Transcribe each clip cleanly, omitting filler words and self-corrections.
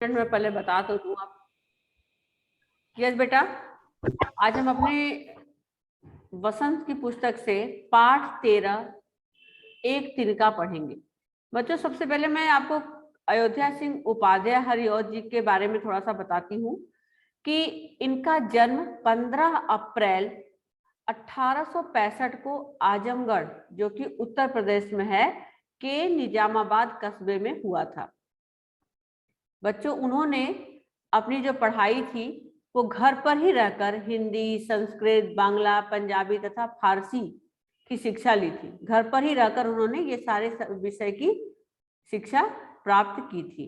मैं पहले बता तो दूं आप। यस बेटा, आज हम अपने वसंत की पुस्तक से पाठ 13 एक तिनका पढ़ेंगे। बच्चों, सबसे पहले मैं आपको अयोध्या सिंह उपाध्याय हरिऔध जी के बारे में थोड़ा सा बताती हूँ कि इनका जन्म 15 अप्रैल 1865 को आजमगढ़, जो कि उत्तर प्रदेश में है, के निजामाबाद कस्बे में हुआ था। बच्चों, उन्होंने अपनी जो पढ़ाई थी वो घर पर ही रहकर हिंदी, संस्कृत, बांग्ला, पंजाबी तथा फारसी की शिक्षा ली थी। घर पर ही रहकर उन्होंने ये सारे विषय की शिक्षा प्राप्त की थी।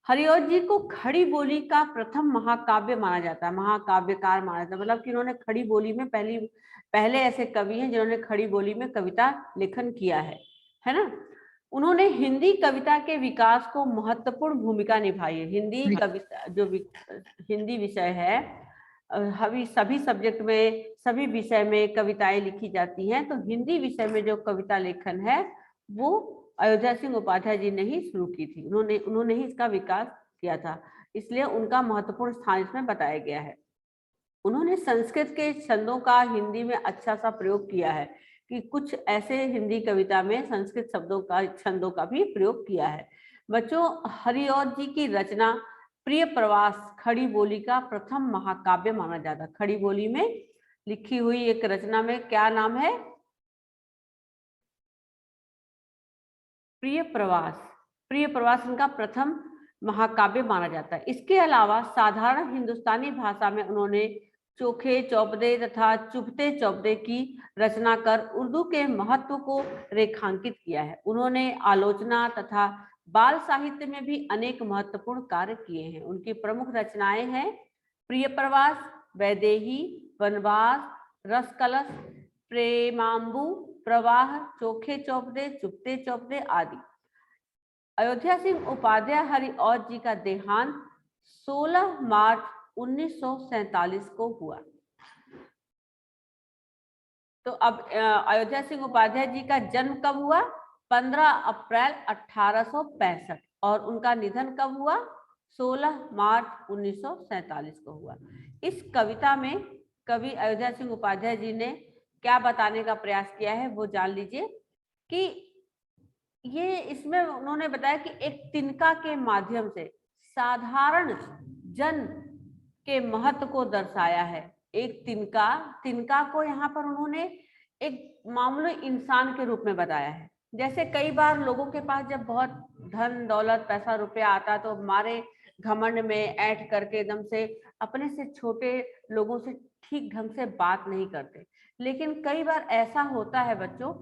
हरिऔध जी को खड़ी बोली का प्रथम महाकाव्य माना जाता है, महाकाव्यकार माना जाता है। मतलब कि उन्होंने खड़ी बोली में पहले ऐसे कवि हैं जिन्होंने खड़ी बोली में कविता लेखन किया है ना। उन्होंने हिंदी कविता के विकास को महत्वपूर्ण भूमिका निभाई है। हिंदी कविता जो हिंदी विषय है, सभी सब्जेक्ट में, सभी विषय में कविताएं लिखी जाती हैं, तो हिंदी विषय में जो कविता लेखन है वो अयोध्या सिंह उपाध्याय जी ने ही शुरू की थी। उन्होंने ही इसका विकास किया था, इसलिए उनका महत्वपूर्ण स्थान इसमें बताया गया है। उन्होंने संस्कृत के छंदों का हिंदी में अच्छा सा प्रयोग किया है, कि कुछ ऐसे हिंदी कविता में संस्कृत शब्दों का, छंदों का भी प्रयोग किया है। बच्चों, हरिऔध जी की रचना प्रिय प्रवास खड़ी बोली का प्रथम महाकाव्य माना जाता है। खड़ी बोली में लिखी हुई एक रचना में क्या नाम है? प्रिय प्रवास। प्रिय प्रवास इनका प्रथम महाकाव्य माना जाता है। इसके अलावा साधारण हिंदुस्तानी भाषा में उन्होंने चोखे चौपदे तथा चुपते चौपदे की रचना कर उर्दू के महत्व को रेखांकित किया है। उन्होंने आलोचना तथा बाल साहित्य में भी अनेक महत्वपूर्ण कार्य किए हैं। उनकी प्रमुख रचनाएं हैं प्रिय प्रवास, वैदेही, वनवास, रसकलश, प्रेमांबु, प्रवाह, चोखे चौपदे, चुपते चौपदे आदि। अयोध्या सिंह उपाध्याय हरिऔध जी का देहांत 16 मार्च 1947 को हुआ। तो अब अयोध्या सिंह उपाध्याय जी का जन्म कब हुआ? 15 अप्रैल 1865, और उनका निधन कब हुआ? 16 मार्च 1947 को हुआ। इस कविता में कवि अयोध्या सिंह उपाध्याय जी ने क्या बताने का प्रयास किया है वो जान लीजिए। कि ये इसमें उन्होंने बताया कि एक तिनका के माध्यम से साधारण जन के महत्व को दर्शाया है। एक तिनका को यहाँ पर उन्होंने एक मामूली इंसान के रूप में बताया है। जैसे कई बार लोगों के पास जब बहुत धन दौलत पैसा रुपया आता तो हमारे घमंड में ऐंठ करके एकदम से अपने से छोटे लोगों से ठीक ढंग से बात नहीं करते। लेकिन कई बार ऐसा होता है बच्चों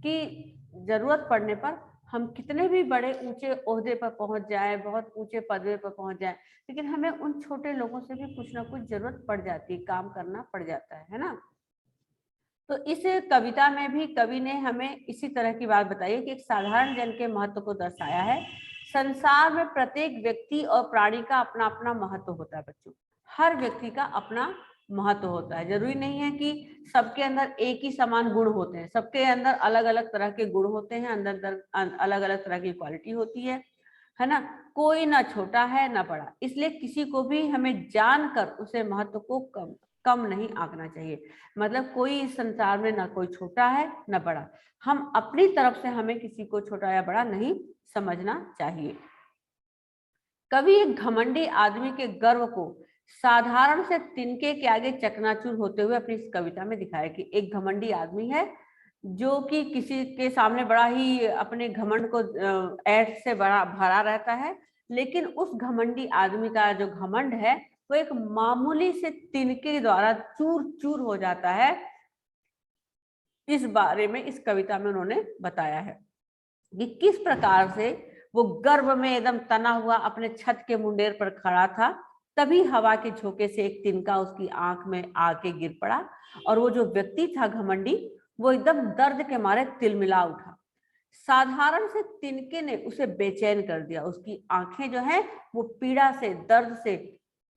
कि जरूरत पड़ने पर हम कितने भी बड़े ऊंचे ओहदे पर पहुंच जाए, बहुत ऊंचे पदवे पर पहुंच जाए, लेकिन हमें उन छोटे लोगों से भी कुछ ना कुछ जरूरत पड़ जाती है, काम करना पड़ जाता है ना। तो इस कविता में भी कवि ने हमें इसी तरह की बात बताई है कि एक साधारण जन के महत्व को दर्शाया है। संसार में प्रत्येक व्यक्ति और प्राणी का अपना अपना महत्व होता है बच्चों। हर व्यक्ति का अपना महत्व होता है। जरूरी नहीं है कि सबके अंदर एक ही समान गुण होते हैं। सबके अंदर अलग अलग तरह के गुण होते हैं, अंदर अलग अलग तरह की क्वालिटी होती है ना। कोई ना छोटा है ना बड़ा, इसलिए किसी को भी हमें जानकर उसे महत्व को कम नहीं आंकना चाहिए। मतलब कोई इस संसार में ना कोई छोटा है ना बड़ा, हम अपनी तरफ से हमें किसी को छोटा या बड़ा नहीं समझना चाहिए। कवि एक घमंडी आदमी के गर्व को साधारण से तिनके के आगे चकनाचूर होते हुए अपनी इस कविता में दिखाया कि एक घमंडी आदमी है जो कि किसी के सामने बड़ा ही अपने घमंड को ऐठ से बड़ा भरा रहता है, लेकिन उस घमंडी आदमी का जो घमंड है वो एक मामूली से तिनके द्वारा चूर चूर हो जाता है। इस बारे में इस कविता में उन्होंने बताया है कि किस प्रकार से वो गर्व में एकदम तना हुआ अपने छत के मुंडेर पर खड़ा था। तभी हवा के झोंके से एक तिनका उसकी आंख में आके गिर पड़ा, और वो जो व्यक्ति था घमंडी, वो एकदम दर्द के मारे तिलमिला उठा। साधारण से तिनके ने उसे बेचैन कर दिया। उसकी आंखें जो है वो पीड़ा से, दर्द से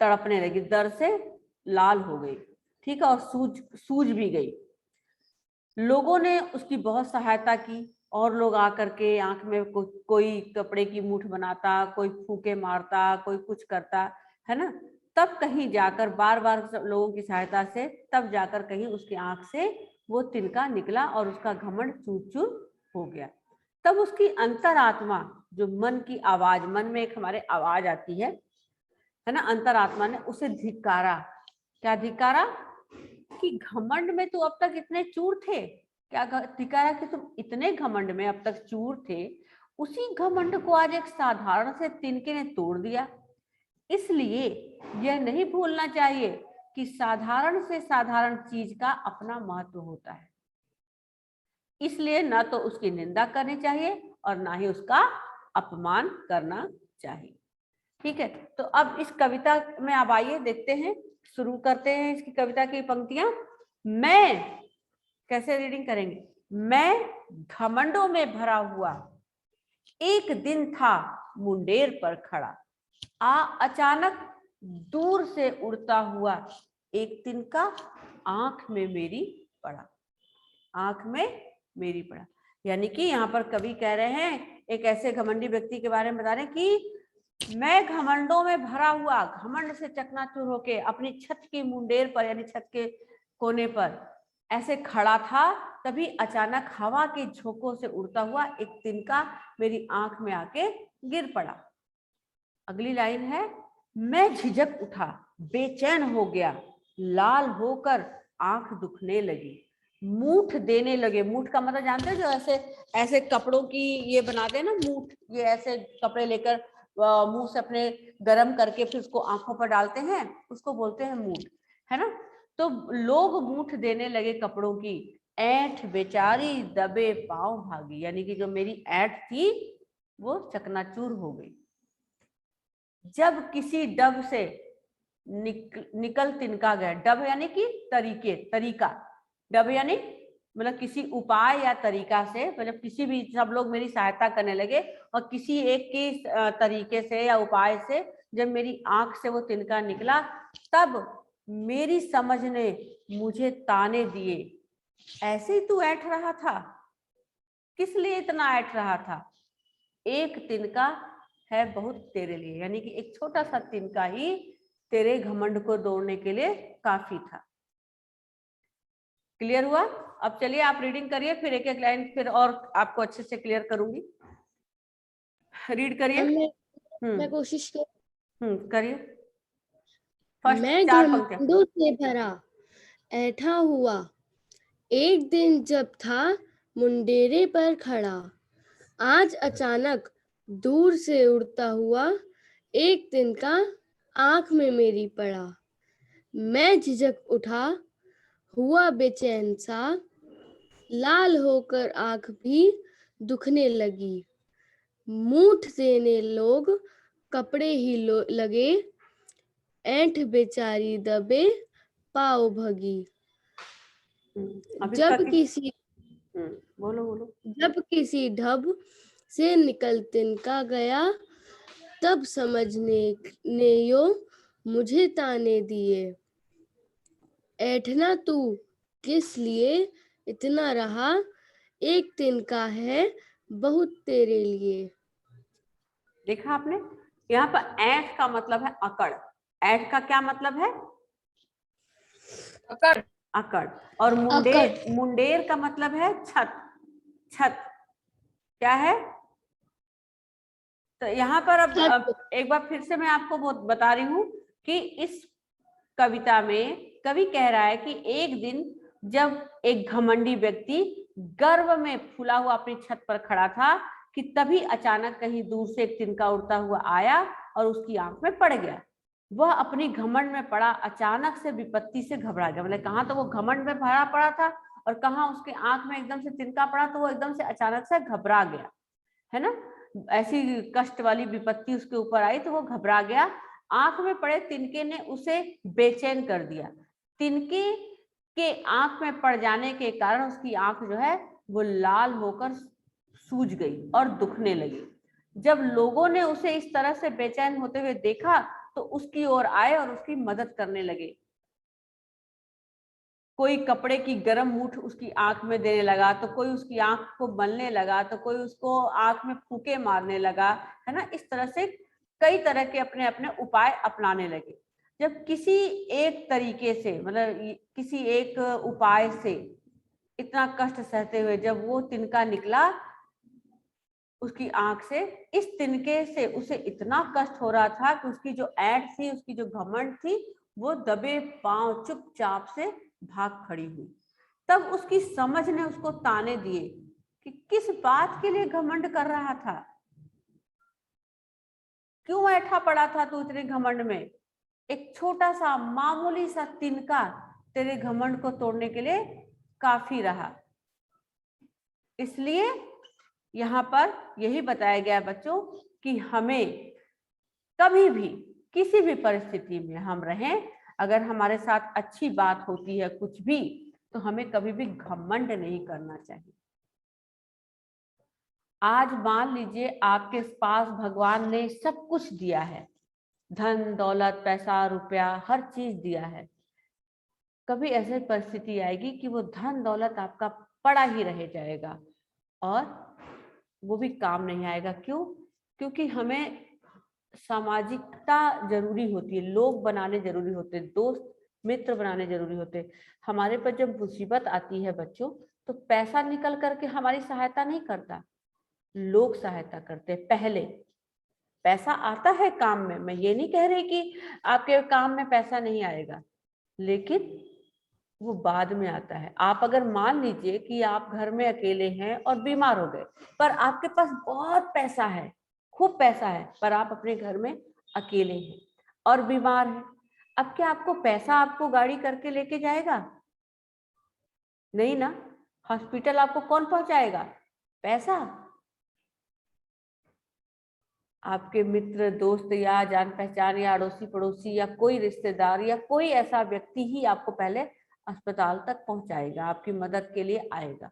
तड़पने लगी, दर्द से लाल हो गई, ठीक है, और सूज भी गई। लोगों ने उसकी बहुत सहायता की, और लोग आकर के आंख में कोई कपड़े की मूठ बनाता, कोई फूंके मारता, कोई कुछ करता है ना, तब कहीं जाकर बार बार लोगों की सहायता से तब जाकर कहीं उसकी आंख से वो तिनका निकला और उसका घमंड चूर चूर हो गया। तब उसकी अंतरात्मा, जो मन की आवाज, मन में एक हमारे आवाज आती है ना, अंतरात्मा ने उसे धिक्कारा। क्या धिक्कारा? कि घमंड में तो अब तक इतने चूर थे। क्या धिक्कारा? कि तुम इतने घमंड में अब तक चूर थे, उसी घमंड को आज एक साधारण से तिनके ने तोड़ दिया। इसलिए यह नहीं भूलना चाहिए कि साधारण से साधारण चीज का अपना महत्व होता है। इसलिए ना तो उसकी निंदा करनी चाहिए और ना ही उसका अपमान करना चाहिए। ठीक है, तो अब इस कविता में अब आइए देखते हैं, शुरू करते हैं इसकी कविता की पंक्तियां। मैं, कैसे रीडिंग करेंगे? मैं घमंडों में भरा हुआ एक दिन था मुंडेर पर खड़ा, अचानक दूर से उड़ता हुआ एक तिनका आंख में मेरी पड़ा, आंख में मेरी पड़ा। यानी कि यहाँ पर कवि कह रहे हैं, एक ऐसे घमंडी व्यक्ति के बारे में बता रहे हैं कि मैं घमंडों में भरा हुआ, घमंड से चकनाचूर होके अपनी छत की मुंडेर पर यानी छत के कोने पर ऐसे खड़ा था, तभी अचानक हवा के झोंकों से उड़ता हुआ एक तिनका मेरी आंख में आके गिर पड़ा। अगली लाइन है, मैं झिझक उठा, बेचैन हो गया, लाल होकर आंख दुखने लगी, मूठ देने लगे। मूठ का मतलब जानते हो, जो ऐसे ऐसे कपड़ों की ये बनाते हैं ना मूठ, ये ऐसे कपड़े लेकर मुंह से अपने गरम करके फिर उसको आंखों पर डालते हैं, उसको बोलते हैं मूठ, है ना। तो लोग मूठ देने लगे कपड़ों की, ऐंठ बेचारी दबे पांव भागी। यानी कि जो मेरी ऐंठ थी वो चकनाचूर हो गई। जब किसी डब से निकल तिनका गया, डब यानी कि तरीका, डब यानी मतलब किसी उपाय या तरीका से, मतलब किसी भी, सब लोग मेरी सहायता करने लगे और किसी एक की तरीके से या उपाय से जब मेरी आंख से वो तिनका निकला, तब मेरी समझ ने मुझे ताने दिए, ऐसे ही तू ऐंठ रहा था, किस लिए इतना ऐंठ रहा था, एक तिनका है बहुत तेरे लिए। यानी कि एक छोटा सा तिनका ही तेरे घमंड को तोड़ने के लिए काफी था। क्लियर हुआ? अब चलिए आप रीडिंग करिए, फिर एक एक लाइन फिर और आपको अच्छे से क्लियर करूंगी। रीड करिए। मैं कोशिश करिए। फर्स्ट मैं 4 पंक्तियां। घमंडों से भरा ऐठा हुआ एक दिन जब था मुंडेरे पर खड़ा, आज अचानक दूर से उड़ता हुआ एक तिनका आंख में मेरी पड़ा। मैं झिझक उठा, हुआ बेचैन सा, लाल होकर आंख भी दुखने लगी, मूठ देने लोग कपड़े ही लगे, ऐंठ बेचारी दबे पाव भगी। जब किसी ढब से निकल तिनका गया, तब समझने ने यो मुझे ताने दिए, ऐठना तू किस लिए इतना रहा, एक तिनका है बहुत तेरे लिए। देखा आपने, यहाँ पर ऐंठ का मतलब है अकड़। ऐंठ का क्या मतलब है? अकड़। अकड़। और मुंडेर का मतलब है छत। छत क्या है? तो यहाँ पर अब एक बार फिर से मैं आपको बता रही हूँ कि इस कविता में कवि कह रहा है कि एक दिन जब एक घमंडी व्यक्ति गर्व में फूला हुआ अपनी छत पर खड़ा था, कि तभी अचानक कहीं दूर से एक तिनका उड़ता हुआ आया और उसकी आंख में पड़ गया। वह अपनी घमंड में पड़ा, अचानक से विपत्ति से घबरा गया। मतलब कहाँ तो वो घमंड में भरा पड़ा था और कहाँ उसके आंख में एकदम से तिनका पड़ा, तो वो एकदम से अचानक से घबरा गया, है ना। ऐसी कष्ट वाली विपत्ति उसके ऊपर आई तो वो घबरा गया। आंख में पड़े तिनके ने उसे बेचैन कर दिया। तिनके के आंख में पड़ जाने के कारण उसकी आंख जो है वो लाल होकर सूज गई और दुखने लगी। जब लोगों ने उसे इस तरह से बेचैन होते हुए देखा तो उसकी ओर आए और उसकी मदद करने लगे। कोई कपड़े की गर्म मूठ उसकी आंख में देने लगा, तो कोई उसकी आंख को मलने लगा, तो कोई उसको आंख में फूंके मारने लगा, है ना। इस तरह से कई तरह के अपने अपने उपाय अपनाने लगे। जब किसी एक तरीके से, मतलब किसी एक उपाय से इतना कष्ट सहते हुए जब वो तिनका निकला उसकी आंख से, इस तिनके से उसे इतना कष्ट हो रहा था कि उसकी जो ऐंठ थी, उसकी जो घमंड थी, वो दबे पांव चुपचाप से भाग खड़ी हुई। तब उसकी समझ ने उसको ताने दिए कि किस बात के लिए घमंड कर रहा था, क्यों ऐठा पड़ा था तू इतने घमंड में। एक छोटा सा मामूली सा तिनका तेरे घमंड को तोड़ने के लिए काफी रहा। इसलिए यहाँ पर यही बताया गया बच्चों कि हमें कभी भी किसी भी परिस्थिति में हम रहें, अगर हमारे साथ अच्छी बात होती है कुछ भी, तो हमें कभी भी घमंड नहीं करना चाहिए। आज मान लीजिए आपके पास भगवान ने सब कुछ दिया है, धन दौलत पैसा रुपया हर चीज दिया है। कभी ऐसी परिस्थिति आएगी कि वो धन दौलत आपका पड़ा ही रह जाएगा और वो भी काम नहीं आएगा। क्यों? क्योंकि हमें सामाजिकता जरूरी होती है, लोग बनाने जरूरी होते, दोस्त मित्र बनाने जरूरी होते। हमारे पर जब मुसीबत आती है बच्चों, तो पैसा निकल करके हमारी सहायता नहीं करता, लोग सहायता करते। पहले पैसा आता है काम में, मैं ये नहीं कह रही कि आपके काम में पैसा नहीं आएगा, लेकिन वो बाद में आता है। आप अगर मान लीजिए कि आप घर में अकेले हैं और बीमार हो गए, पर आपके पास बहुत पैसा है, खूब पैसा है, पर आप अपने घर में अकेले हैं और बीमार हैं, अब क्या आपको पैसा आपको गाड़ी करके लेके जाएगा? नहीं ना। हॉस्पिटल आपको कौन पहुंचाएगा? पैसा। आपके मित्र दोस्त या जान पहचान या अड़ोसी पड़ोसी या कोई रिश्तेदार या कोई ऐसा व्यक्ति ही आपको पहले अस्पताल तक पहुंचाएगा, आपकी मदद के लिए आएगा।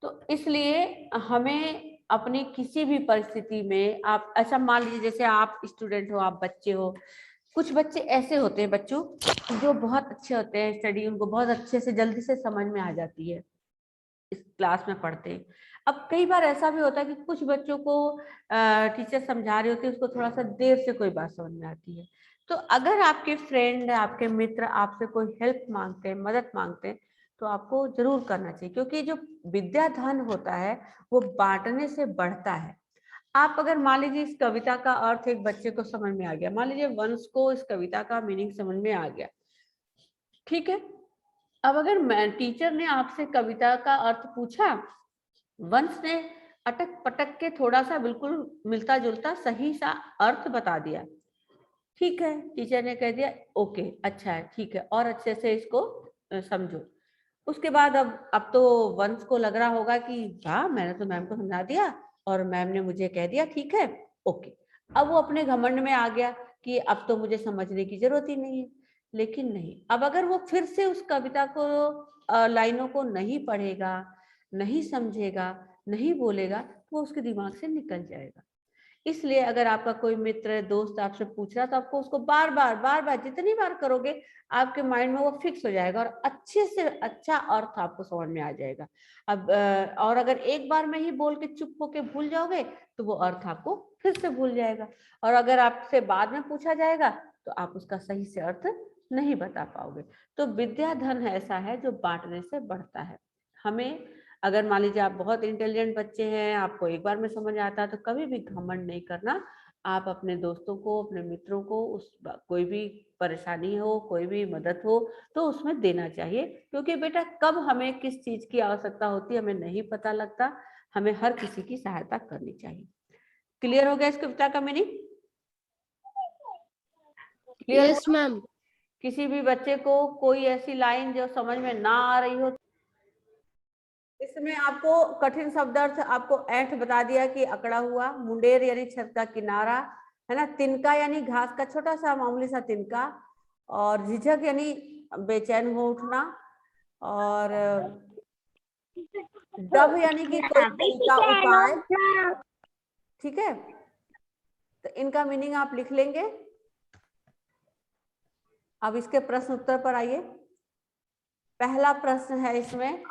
तो इसलिए हमें अपनी किसी भी परिस्थिति में, आप अच्छा मान लीजिए जैसे आप स्टूडेंट हो, आप बच्चे हो, कुछ बच्चे ऐसे होते हैं बच्चों जो बहुत अच्छे होते हैं, स्टडी उनको बहुत अच्छे से जल्दी से समझ में आ जाती है, इस क्लास में पढ़ते हैं। अब कई बार ऐसा भी होता है कि कुछ बच्चों को टीचर समझा रही होती है, उसको थोड़ा सा देर से कोई बात समझ में आती है। तो अगर आपके फ्रेंड आपके मित्र आपसे कोई हेल्प मांगते हैं, मदद मांगते हैं, तो आपको जरूर करना चाहिए, क्योंकि जो विद्या धन होता है वो बांटने से बढ़ता है। आप अगर मान लीजिए इस कविता का अर्थ एक बच्चे को समझ में आ गया, मान लीजिए वंश को इस कविता का मीनिंग समझ में आ गया, ठीक है। अब अगर मैं टीचर ने आपसे कविता का अर्थ पूछा, वंश ने अटक पटक के थोड़ा सा बिल्कुल मिलता जुलता सही सा अर्थ बता दिया, ठीक है, टीचर ने कह दिया ओके अच्छा है, ठीक है, और अच्छे से इसको समझो। उसके बाद अब तो वंश को लग रहा होगा कि हाँ मैंने तो मैम को समझा दिया और मैम ने मुझे कह दिया ठीक है ओके। अब वो अपने घमंड में आ गया कि अब तो मुझे समझने की जरूरत ही नहीं है। लेकिन नहीं, अब अगर वो फिर से उस कविता को लाइनों को नहीं पढ़ेगा, नहीं समझेगा, नहीं बोलेगा, तो वो उसके दिमाग से निकल जाएगा। इसलिए अगर आपका कोई मित्र दोस्त आपसे पूछ रहा, तो आपको उसको बार बार जितनी बार करोगे आपके माइंड में वो फिक्स हो जाएगा और अच्छे से अच्छा अर्थ आपको समझ में आ जाएगा। अब और अगर एक बार में ही बोल के चुप होके भूल जाओगे, तो वो अर्थ आपको फिर से भूल जाएगा, और अगर आपसे बाद में पूछा जाएगा तो आप उसका सही से अर्थ नहीं बता पाओगे। तो विद्या धन ऐसा है जो बांटने से बढ़ता है। हमें, अगर मान लीजिए आप बहुत इंटेलिजेंट बच्चे हैं, आपको एक बार में समझ आता है, तो कभी भी घमंड नहीं करना। आप अपने दोस्तों को, अपने मित्रों को कोई भी परेशानी हो, कोई भी मदद हो, तो उसमें देना चाहिए, क्योंकि बेटा कब हमें किस चीज की आवश्यकता होती है हमें नहीं पता लगता। हमें हर किसी की सहायता करनी चाहिए। क्लियर हो गया इस कविता का मीनिंग? क्लियर यस हुआ? मैम। किसी भी बच्चे को कोई ऐसी लाइन जो समझ में ना आ रही हो, इसमें आपको कठिन शब्द अर्थ आपको ऐंठ बता दिया कि अकड़ा हुआ, मुंडेर यानी छत का किनारा, है ना, तिनका यानी घास का छोटा सा मामूली सा तिनका, और झिझक यानी बेचैन हो उठना, और डब यानी कि कोई तरीका उपाय, ठीक है। तो इनका मीनिंग आप लिख लेंगे। अब इसके प्रश्न उत्तर पर आइए। पहला प्रश्न है इसमें,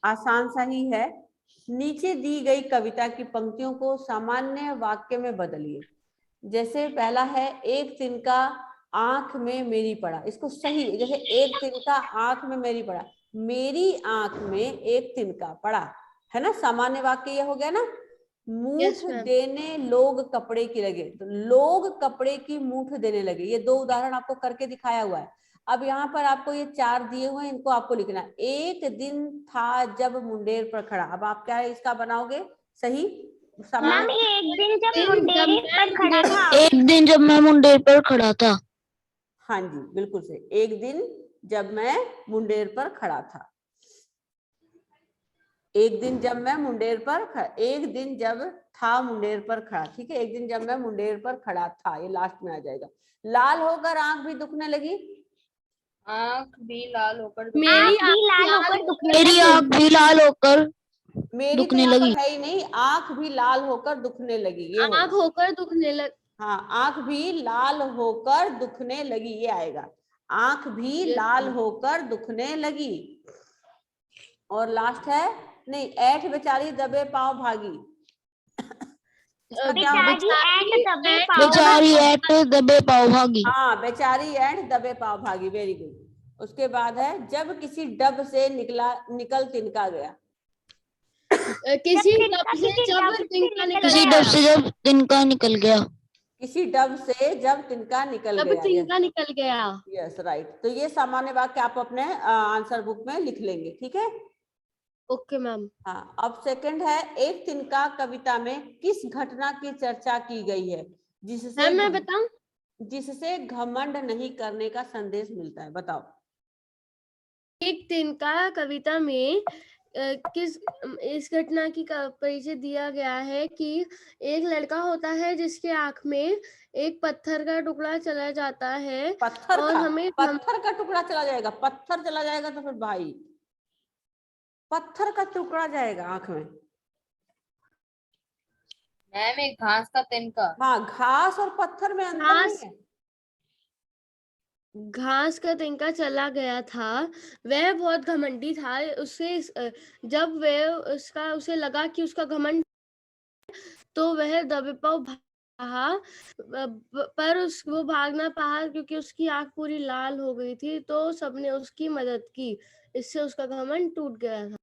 आसान सा ही है। नीचे दी गई कविता की पंक्तियों को सामान्य वाक्य में बदलिए। जैसे पहला है, एक तिनका आंख में मेरी पड़ा, इसको सही, जैसे एक तिनका आंख में मेरी पड़ा, मेरी आंख में एक तिनका पड़ा, है ना, सामान्य वाक्य ये हो गया ना। मूठ Yes, ma'am. देने लोग कपड़े की लगे, तो लोग कपड़े की मूठ देने लगे, ये दो उदाहरण आपको करके दिखाया हुआ है। अब यहाँ पर आपको ये चार दिए हुए हैं, इनको आपको लिखना है। एक दिन था जब मुंडेर पर खड़ा, अब आप क्या इसका बनाओगे सही मैम ये एक दिन जब दिन मुंडेरे जब पर खड़ा मुंडेरे- था। एक दिन जब मैं मुंडेर पर खड़ा था। हाँ जी, बिल्कुल सही, एक दिन जब मैं मुंडेर पर खड़ा था। एक दिन जब मैं मुंडेर पर एक दिन जब था मुंडेर पर खड़ा, ठीक है, एक दिन जब मैं मुंडेर पर खड़ा था, ये लास्ट में आ जाएगा। लाल होकर आंख भी दुखने लगी, आंख भी लाल होकर मेरी आंख भी लाल होकर दुखने मेरी आंख भी लाल होकर मेरी तो दुखने यहाँ पर लगी। है ही नहीं, आंख भी लाल होकर दुखने लगी, ये आंख होगा। होकर दुखने लग। हाँ, आंख भी लाल होकर दुखने लगी, ये आएगा, आंख भी Yes, लाल ma'am. होकर दुखने लगी। और लास्ट है, नहीं, ऐठ बेचारी दबे पांव भागी, इसका क्या होगा? बेचारी ऐंठ दबे पाँव बेचारी ऐट दबे पाव भागी। हाँ, बेचारी ऐंठ दबे पांव भागी, वेरी गुड। उसके बाद है, जब किसी डब से निकल तिनका गया, किसी डब से जब तिनका निकल किसी गया। डब से जब तिनका निकल गया। किसी डब से जब तिनका निकल जब गया, तिनका निकल गया। Yes right. तो ये सामान्य वाक्य आप अपने आंसर बुक में लिख लेंगे, ठीक है। Okay ma'am. हाँ, अब सेकंड है, एक तिनका कविता में किस घटना की चर्चा की गई है जिससे मैम मैं बताऊं? जिससे घमंड नहीं करने का संदेश मिलता है, बताओ। एक तिनका कविता में किस इस घटना की परिचय दिया गया है कि एक लड़का होता है जिसके आंख में एक पत्थर का टुकड़ा चला जाता है। पत्थर और का हमें पत्थर का टुकड़ा चला जाएगा, पत्थर चला जाएगा तो फिर भाई पत्थर का टुकड़ा जाएगा आंख में। मैम एक घास का तिनका। हाँ, घास और पत्थर में अंतर नहीं घास है। घास का तिनका चला गया था, वह बहुत घमंडी था। जब वह उसे लगा कि उसका घमंड, तो वह दबे पांव भागा, पर वो भाग ना पाया क्योंकि उसकी आंख पूरी लाल हो गई थी। तो सबने उसकी मदद की, इससे उसका घमंड टूट गया था।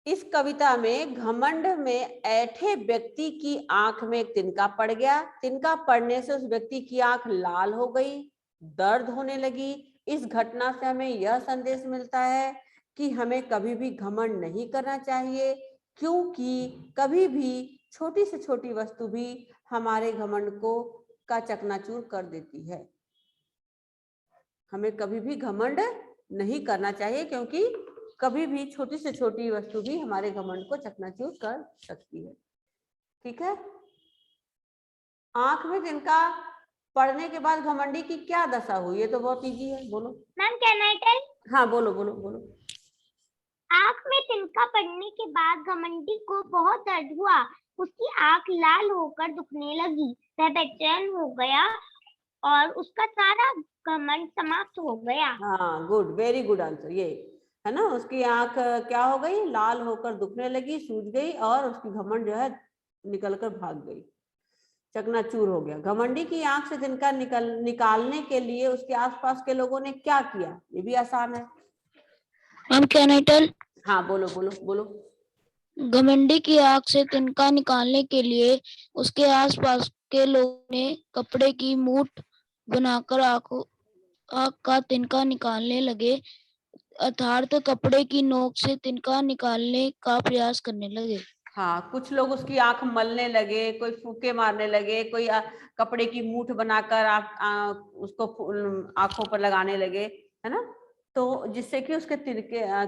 इस कविता में घमंड में ऐठे व्यक्ति की आंख में एक तिनका पड़ गया, तिनका पड़ने से उस व्यक्ति की आंख लाल हो गई, दर्द होने लगी। इस घटना से हमें यह संदेश मिलता है कि हमें कभी भी घमंड नहीं करना चाहिए, क्योंकि कभी भी छोटी से छोटी वस्तु भी हमारे घमंड का चकनाचूर कर देती है। हमें कभी भी घमंड नहीं करना चाहिए, क्योंकि कभी भी छोटी से छोटी वस्तु भी हमारे घमंड को चकनाचूर कर सकती है, ठीक है। आंख में तिनका पड़ने के बाद घमंडी की क्या दशा हुई, ये तो बहुत इजी है, बोलो। Ma'am can I tell? हाँ, बोलो बोलो बोलो। आंख में तिनका पड़ने के बाद घमंडी को बहुत दर्द हुआ, उसकी आंख लाल होकर दुखने लगी, वह बेचैन हो गया और उसका सारा घमंड समाप्त हो गया। हाँ, गुड, वेरी गुड आंसर, ये है ना। उसकी आंख क्या हो गई, लाल होकर दुखने लगी, सूज गई, और उसकी घमंड जो है निकलकर भाग गई, चकनाचूर हो गया। घमंडी की आंख से तिनका निकालने के लिए उसके आसपास के लोगों ने क्या किया, ये भी आसान है। Ma'am can I tell? हाँ, बोलो बोलो बोलो। घमंडी की आंख से तिनका निकालने के लिए उसके आसपास के लोगों ने कपड़े की मूठ बनाकर आंख का तिनका निकालने लगे, अर्थात कपड़े की नोक से तिनका निकालने का प्रयास करने लगे। हाँ, कुछ लोग उसकी आंख मलने लगे, कोई फूके मारने लगे, कोई कपड़े की मूठ बनाकर उसको आंखों पर लगाने लगे, है ना, तो जिससे कि उसके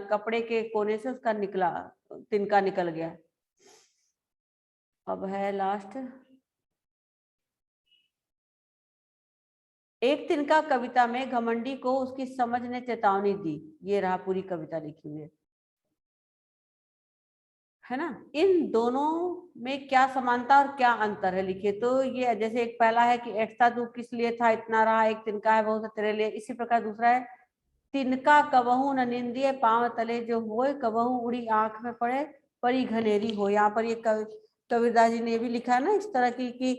कपड़े के कोने से उसका तिनका निकल गया। अब है लास्ट, एक तिनका कविता में घमंडी को उसकी समझ ने चेतावनी दी, ये रहा पूरी कविता लिखी हुई है ना। इन दोनों में क्या समानता और क्या अंतर है, लिखिए। तो ये जैसे एक पहला है कि एकता तू किस लिए था, इतना रहा, एक तिनका है बहुत तेरे लिए, इसी प्रकार दूसरा है, तिनका कबहू न निंदिए पांव तले जो होए, कबहू उड़ी आंख में पड़े परी घनेरी हो। यहाँ पर ये कबीरदास जी ने भी लिखा है ना इस तरह की कि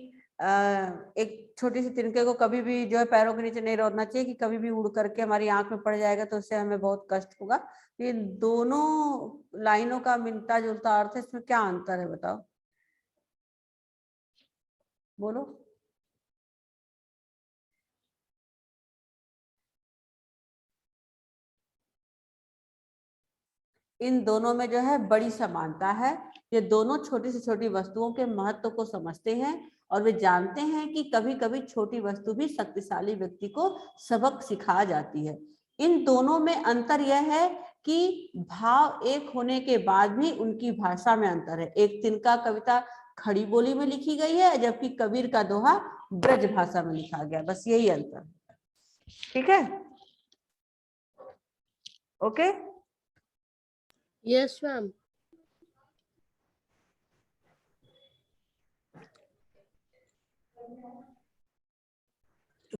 एक छोटी सी तिनके को कभी भी जो है पैरों के नीचे नहीं रखना चाहिए कि कभी भी उड़ करके हमारी आंख में पड़ जाएगा तो उससे हमें बहुत कष्ट होगा। ये दोनों लाइनों का मिलता जुलता अर्थ है, इसमें क्या अंतर है बताओ, बोलो। इन दोनों में जो है बड़ी समानता है। ये दोनों छोटी से छोटी वस्तुओं के महत्व को समझते हैं और वे जानते हैं कि कभी कभी छोटी वस्तु भी शक्तिशाली व्यक्ति को सबक सिखा जाती है। इन दोनों में अंतर यह है कि भाव एक होने के बाद भी उनकी भाषा में अंतर है। एक तिनका कविता खड़ी बोली में लिखी गई है, जबकि कबीर का दोहा ब्रज भाषा में लिखा गया, बस यही अंतर है। ठीक है, ओके। Yes ma'am.